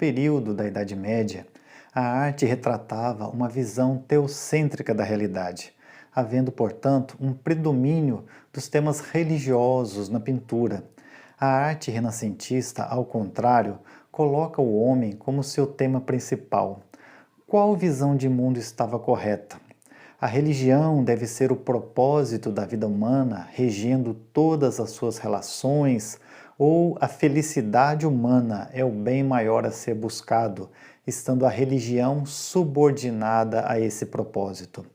período da Idade Média, a arte retratava uma visão teocêntrica da realidade, havendo, portanto, um predomínio dos temas religiosos na pintura. A arte renascentista, ao contrário, coloca o homem como seu tema principal. Qual visão de mundo estava correta? A religião deve ser o propósito da vida humana, regendo todas as suas relações, ou a felicidade humana é o bem maior a ser buscado, estando a religião subordinada a esse propósito?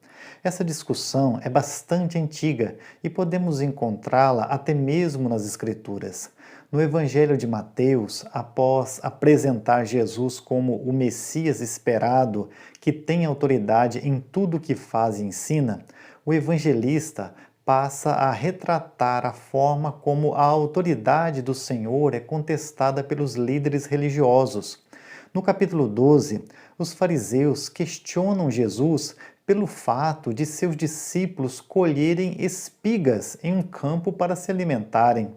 Essa discussão é bastante antiga e podemos encontrá-la até mesmo nas Escrituras. No Evangelho de Mateus, após apresentar Jesus como o Messias esperado, que tem autoridade em tudo o que faz e ensina, o evangelista passa a retratar a forma como a autoridade do Senhor é contestada pelos líderes religiosos. No capítulo 12, os fariseus questionam Jesus pelo fato de seus discípulos colherem espigas em um campo para se alimentarem.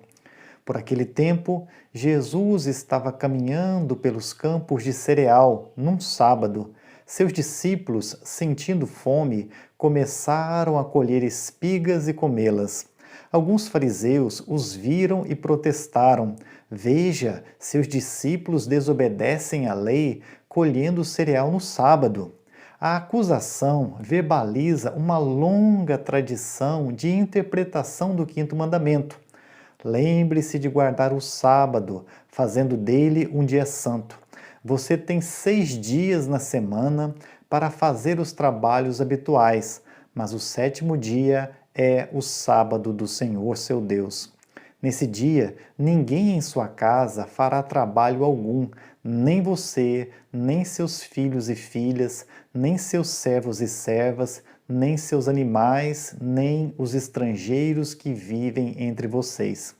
Por aquele tempo, Jesus estava caminhando pelos campos de cereal num sábado. Seus discípulos, sentindo fome, começaram a colher espigas e comê-las. Alguns fariseus os viram e protestaram: "Veja, seus discípulos desobedecem à lei, colhendo cereal no sábado." A acusação verbaliza uma longa tradição de interpretação do quinto mandamento. Lembre-se de guardar o sábado, fazendo dele um dia santo. Você tem 6 dias na semana para fazer os trabalhos habituais, mas o 7º dia é o sábado do Senhor seu Deus. Nesse dia, ninguém em sua casa fará trabalho algum, nem você, nem seus filhos e filhas, nem seus servos e servas, nem seus animais, nem os estrangeiros que vivem entre vocês.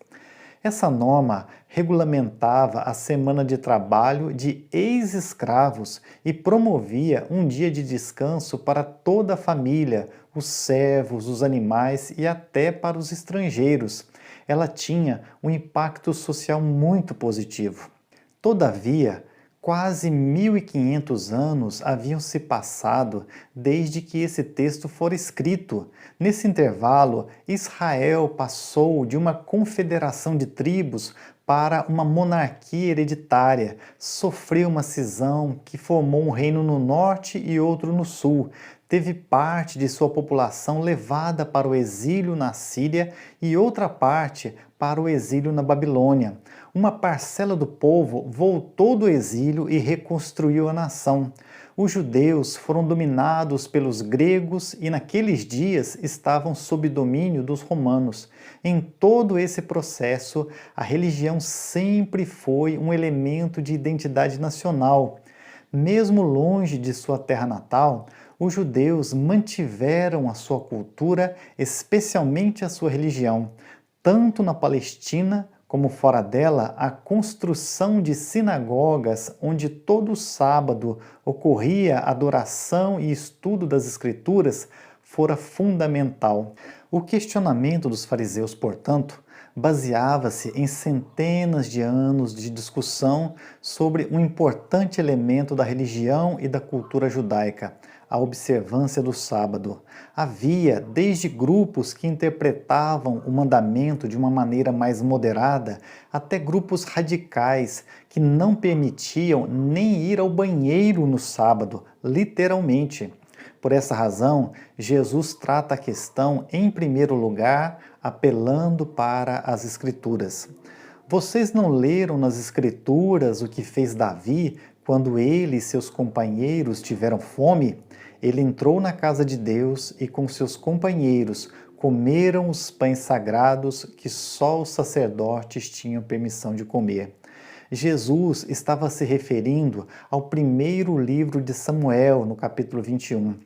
Essa norma regulamentava a semana de trabalho de ex-escravos e promovia um dia de descanso para toda a família, os servos, os animais e até para os estrangeiros. Ela tinha um impacto social muito positivo. Todavia, quase 1500 anos haviam se passado desde que esse texto fora escrito. Nesse intervalo, Israel passou de uma confederação de tribos para uma monarquia hereditária, sofreu uma cisão que formou um reino no norte e outro no sul, teve parte de sua população levada para o exílio na Síria e outra parte para o exílio na Babilônia. Uma parcela do povo voltou do exílio e reconstruiu a nação. Os judeus foram dominados pelos gregos e naqueles dias estavam sob domínio dos romanos. Em todo esse processo, a religião sempre foi um elemento de identidade nacional. Mesmo longe de sua terra natal, os judeus mantiveram a sua cultura, especialmente a sua religião. Tanto na Palestina como fora dela, a construção de sinagogas onde todo sábado ocorria adoração e estudo das Escrituras fora fundamental. O questionamento dos fariseus, portanto, baseava-se em centenas de anos de discussão sobre um importante elemento da religião e da cultura judaica, a observância do sábado. Havia desde grupos que interpretavam o mandamento de uma maneira mais moderada, até grupos radicais que não permitiam nem ir ao banheiro no sábado, literalmente. Por essa razão, Jesus trata a questão em primeiro lugar, apelando para as Escrituras. Vocês não leram nas Escrituras o que fez Davi quando ele e seus companheiros tiveram fome? Ele entrou na casa de Deus e com seus companheiros comeram os pães sagrados que só os sacerdotes tinham permissão de comer. Jesus estava se referindo ao primeiro livro de Samuel, no capítulo 21.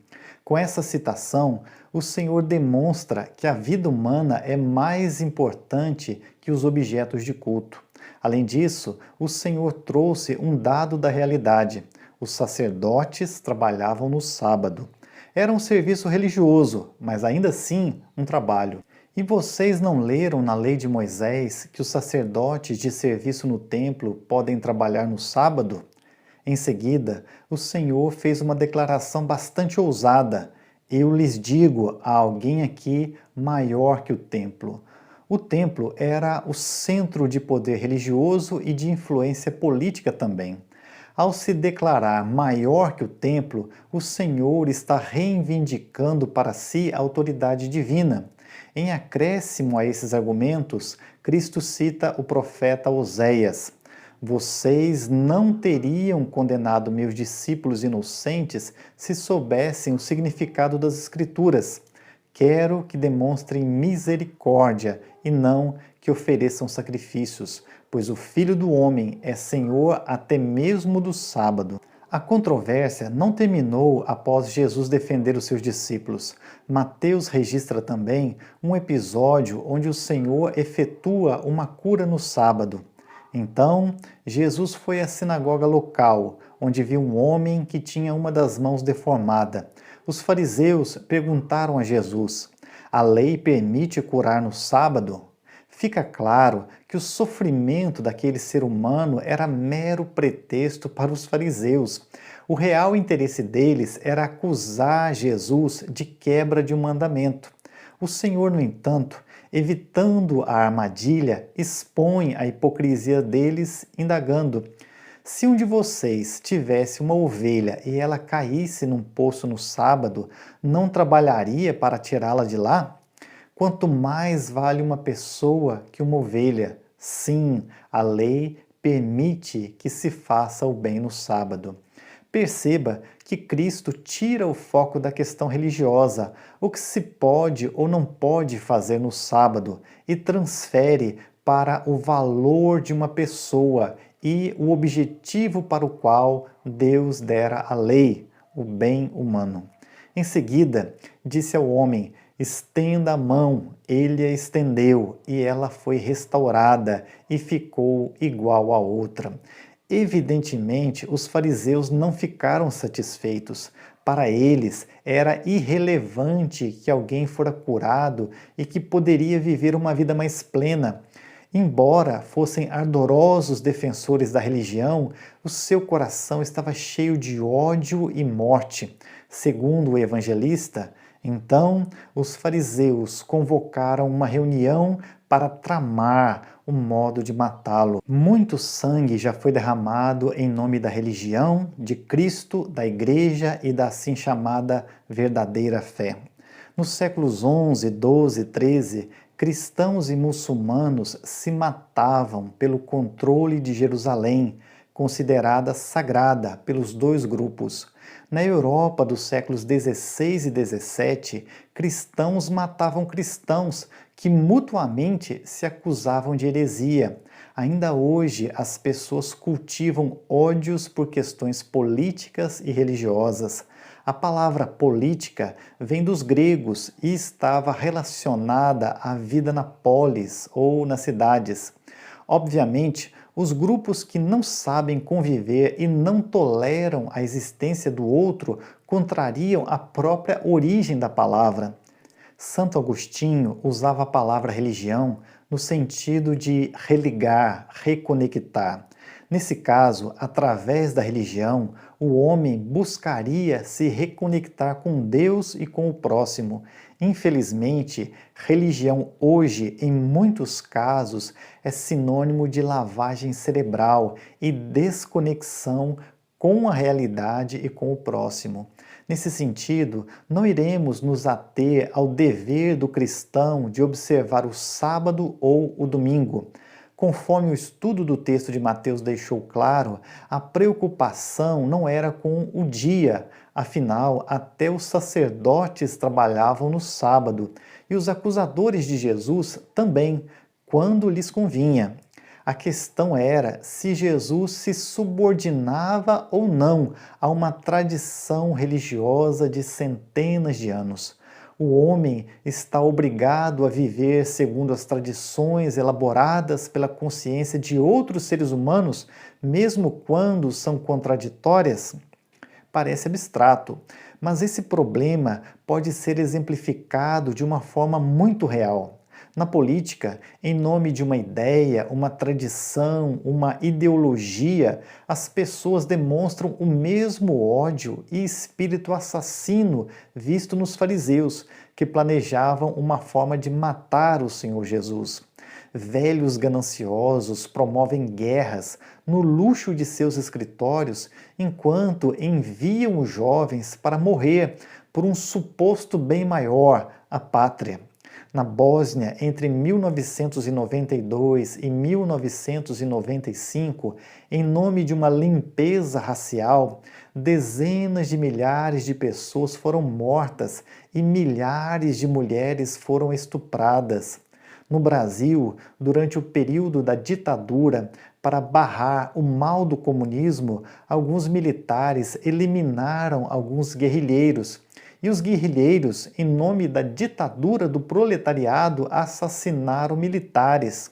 Com essa citação, o Senhor demonstra que a vida humana é mais importante que os objetos de culto. Além disso, o Senhor trouxe um dado da realidade. Os sacerdotes trabalhavam no sábado. Era um serviço religioso, mas ainda assim um trabalho. E vocês não leram na lei de Moisés que os sacerdotes de serviço no templo podem trabalhar no sábado? Em seguida, o Senhor fez uma declaração bastante ousada. Eu lhes digo, há alguém aqui maior que o templo. O templo era o centro de poder religioso e de influência política também. Ao se declarar maior que o templo, o Senhor está reivindicando para si a autoridade divina. Em acréscimo a esses argumentos, Cristo cita o profeta Oséias. Vocês não teriam condenado meus discípulos inocentes se soubessem o significado das Escrituras. Quero que demonstrem misericórdia e não que ofereçam sacrifícios, pois o Filho do Homem é Senhor até mesmo do sábado. A controvérsia não terminou após Jesus defender os seus discípulos. Mateus registra também um episódio onde o Senhor efetua uma cura no sábado. Então, Jesus foi à sinagoga local, onde viu um homem que tinha uma das mãos deformada. Os fariseus perguntaram a Jesus: a lei permite curar no sábado? Fica claro que o sofrimento daquele ser humano era mero pretexto para os fariseus. O real interesse deles era acusar Jesus de quebra de um mandamento. O Senhor, no entanto, evitando a armadilha, expõe a hipocrisia deles, indagando: se um de vocês tivesse uma ovelha e ela caísse num poço no sábado, não trabalharia para tirá-la de lá? Quanto mais vale uma pessoa que uma ovelha? Sim, a lei permite que se faça o bem no sábado. Perceba que Cristo tira o foco da questão religiosa, o que se pode ou não pode fazer no sábado, e transfere para o valor de uma pessoa e o objetivo para o qual Deus dera a lei, o bem humano. Em seguida, disse ao homem: estenda a mão. Ele a estendeu, e ela foi restaurada e ficou igual à outra. Evidentemente, os fariseus não ficaram satisfeitos. Para eles, era irrelevante que alguém fora curado e que poderia viver uma vida mais plena. Embora fossem ardorosos defensores da religião, o seu coração estava cheio de ódio e morte. Segundo o evangelista, então os fariseus convocaram uma reunião para tramar um modo de matá-lo. Muito sangue já foi derramado em nome da religião, de Cristo, da Igreja e da assim chamada verdadeira fé. Nos séculos XI, XII e XIII, cristãos e muçulmanos se matavam pelo controle de Jerusalém, considerada sagrada pelos dois grupos. Na Europa dos séculos XVI e XVII, cristãos matavam cristãos que mutuamente se acusavam de heresia. Ainda hoje, as pessoas cultivam ódios por questões políticas e religiosas. A palavra política vem dos gregos e estava relacionada à vida na polis ou nas cidades. Obviamente, os grupos que não sabem conviver e não toleram a existência do outro contrariam a própria origem da palavra. Santo Agostinho usava a palavra religião no sentido de religar, reconectar. Nesse caso, através da religião, o homem buscaria se reconectar com Deus e com o próximo. Infelizmente, religião hoje, em muitos casos, é sinônimo de lavagem cerebral e desconexão com a realidade e com o próximo. Nesse sentido, não iremos nos ater ao dever do cristão de observar o sábado ou o domingo. Conforme o estudo do texto de Mateus deixou claro, a preocupação não era com o dia, afinal, até os sacerdotes trabalhavam no sábado e os acusadores de Jesus também, quando lhes convinha. A questão era se Jesus se subordinava ou não a uma tradição religiosa de centenas de anos. O homem está obrigado a viver segundo as tradições elaboradas pela consciência de outros seres humanos, mesmo quando são contraditórias? Parece abstrato, mas esse problema pode ser exemplificado de uma forma muito real. Na política, em nome de uma ideia, uma tradição, uma ideologia, as pessoas demonstram o mesmo ódio e espírito assassino visto nos fariseus, que planejavam uma forma de matar o Senhor Jesus. Velhos gananciosos promovem guerras no luxo de seus escritórios, enquanto enviam os jovens para morrer por um suposto bem maior, a pátria. Na Bósnia, entre 1992 e 1995, em nome de uma limpeza racial, dezenas de milhares de pessoas foram mortas e milhares de mulheres foram estupradas. No Brasil, durante o período da ditadura, para barrar o mal do comunismo, alguns militares eliminaram alguns guerrilheiros. E os guerrilheiros, em nome da ditadura do proletariado, assassinaram militares.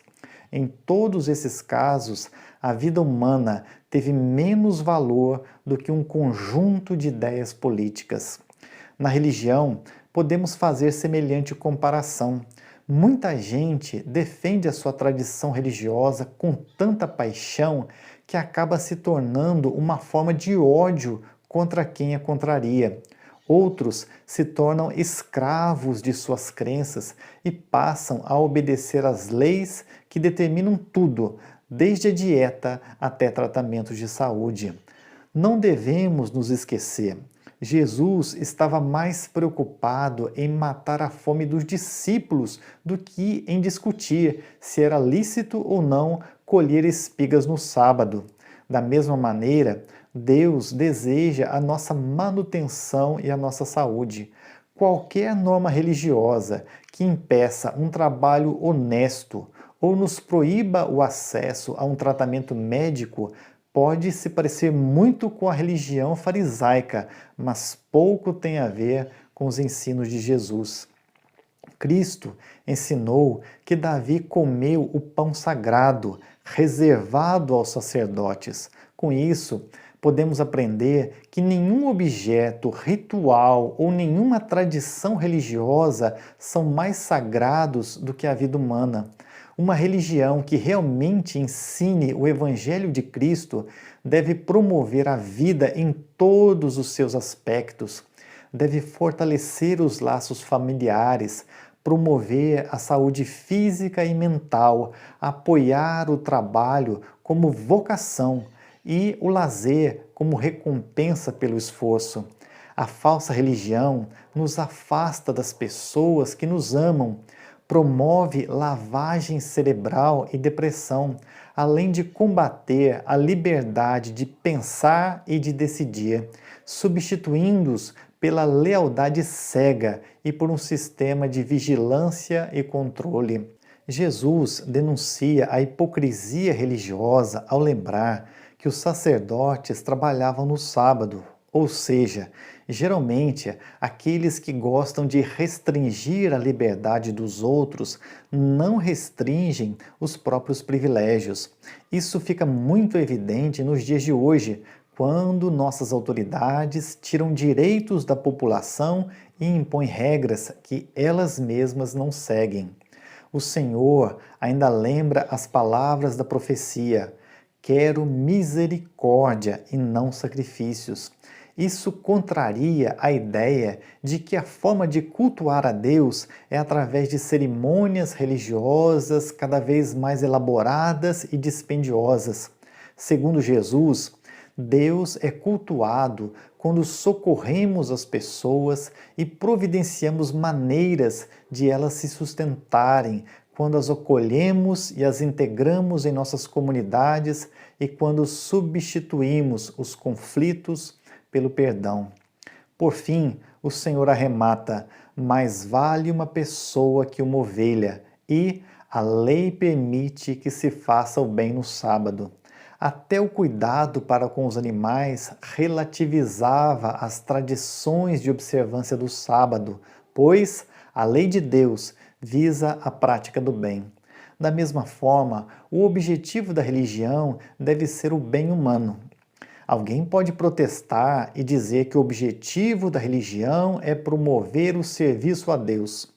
Em todos esses casos, a vida humana teve menos valor do que um conjunto de ideias políticas. Na religião, podemos fazer semelhante comparação. Muita gente defende a sua tradição religiosa com tanta paixão que acaba se tornando uma forma de ódio contra quem a contraria. Outros se tornam escravos de suas crenças e passam a obedecer às leis que determinam tudo, desde a dieta até tratamentos de saúde. Não devemos nos esquecer. Jesus estava mais preocupado em matar a fome dos discípulos do que em discutir se era lícito ou não colher espigas no sábado. Da mesma maneira, Deus deseja a nossa manutenção e a nossa saúde. Qualquer norma religiosa que impeça um trabalho honesto ou nos proíba o acesso a um tratamento médico pode se parecer muito com a religião farisaica, mas pouco tem a ver com os ensinos de Jesus. Cristo ensinou que Davi comeu o pão sagrado, reservado aos sacerdotes. Com isso, podemos aprender que nenhum objeto, ritual ou nenhuma tradição religiosa são mais sagrados do que a vida humana. Uma religião que realmente ensine o Evangelho de Cristo deve promover a vida em todos os seus aspectos, deve fortalecer os laços familiares, promover a saúde física e mental, apoiar o trabalho como vocação e o lazer como recompensa pelo esforço. A falsa religião nos afasta das pessoas que nos amam, promove lavagem cerebral e depressão, além de combater a liberdade de pensar e de decidir, substituindo-os pela lealdade cega e por um sistema de vigilância e controle. Jesus denuncia a hipocrisia religiosa ao lembrar que os sacerdotes trabalhavam no sábado, ou seja, geralmente aqueles que gostam de restringir a liberdade dos outros não restringem os próprios privilégios. Isso fica muito evidente nos dias de hoje, quando nossas autoridades tiram direitos da população e impõem regras que elas mesmas não seguem. O Senhor ainda lembra as palavras da profecia: quero misericórdia e não sacrifícios. Isso contraria a ideia de que a forma de cultuar a Deus é através de cerimônias religiosas cada vez mais elaboradas e dispendiosas. Segundo Jesus, Deus é cultuado quando socorremos as pessoas e providenciamos maneiras de elas se sustentarem, quando as acolhemos e as integramos em nossas comunidades e quando substituímos os conflitos pelo perdão. Por fim, o Senhor arremata: mais vale uma pessoa que uma ovelha, e a lei permite que se faça o bem no sábado. Até o cuidado para com os animais relativizava as tradições de observância do sábado, pois a lei de Deus visa a prática do bem. Da mesma forma, o objetivo da religião deve ser o bem humano. Alguém pode protestar e dizer que o objetivo da religião é promover o serviço a Deus.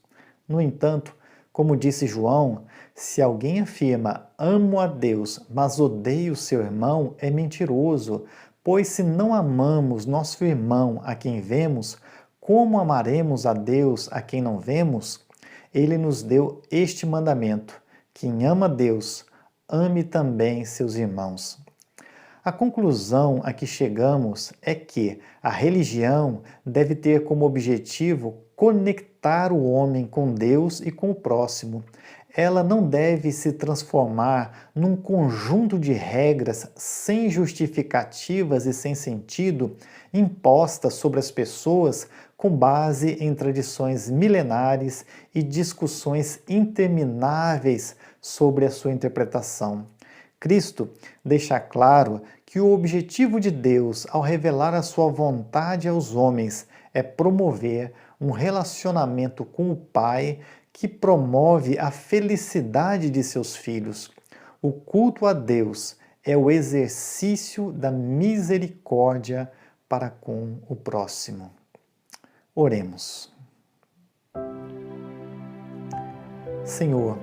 No entanto, Como disse João, se alguém afirma amo a Deus, mas odeia o seu irmão, é mentiroso, pois se não amamos nosso irmão a quem vemos, como amaremos a Deus a quem não vemos? Ele nos deu este mandamento: quem ama Deus, ame também seus irmãos. A conclusão a que chegamos é que a religião deve ter como objetivo conectar o homem com Deus e com o próximo. Ela não deve se transformar num conjunto de regras sem justificativas e sem sentido, impostas sobre as pessoas com base em tradições milenares e discussões intermináveis sobre a sua interpretação. Cristo deixa claro que o objetivo de Deus ao revelar a sua vontade aos homens é promover um relacionamento com o Pai que promove a felicidade de seus filhos. O culto a Deus é o exercício da misericórdia para com o próximo. Oremos. Senhor,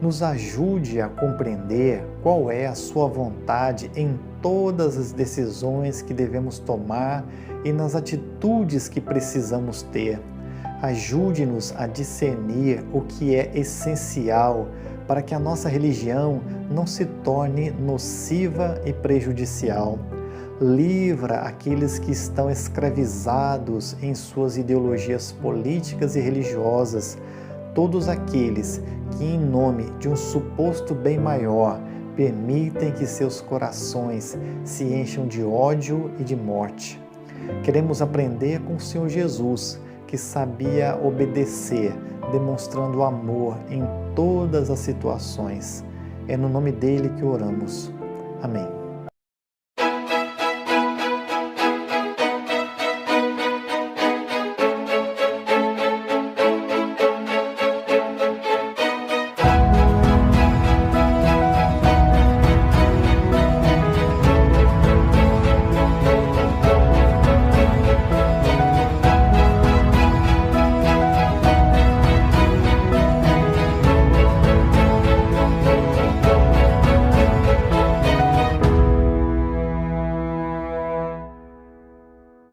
nos ajude a compreender qual é a sua vontade em todas as decisões que devemos tomar e nas atitudes que precisamos ter. Ajude-nos a discernir o que é essencial para que a nossa religião não se torne nociva e prejudicial. Livra aqueles que estão escravizados em suas ideologias políticas e religiosas, todos aqueles que, em nome de um suposto bem maior, permitem que seus corações se encham de ódio e de morte. Queremos aprender com o Senhor Jesus, que sabia obedecer, demonstrando amor em todas as situações. É no nome dele que oramos. Amém.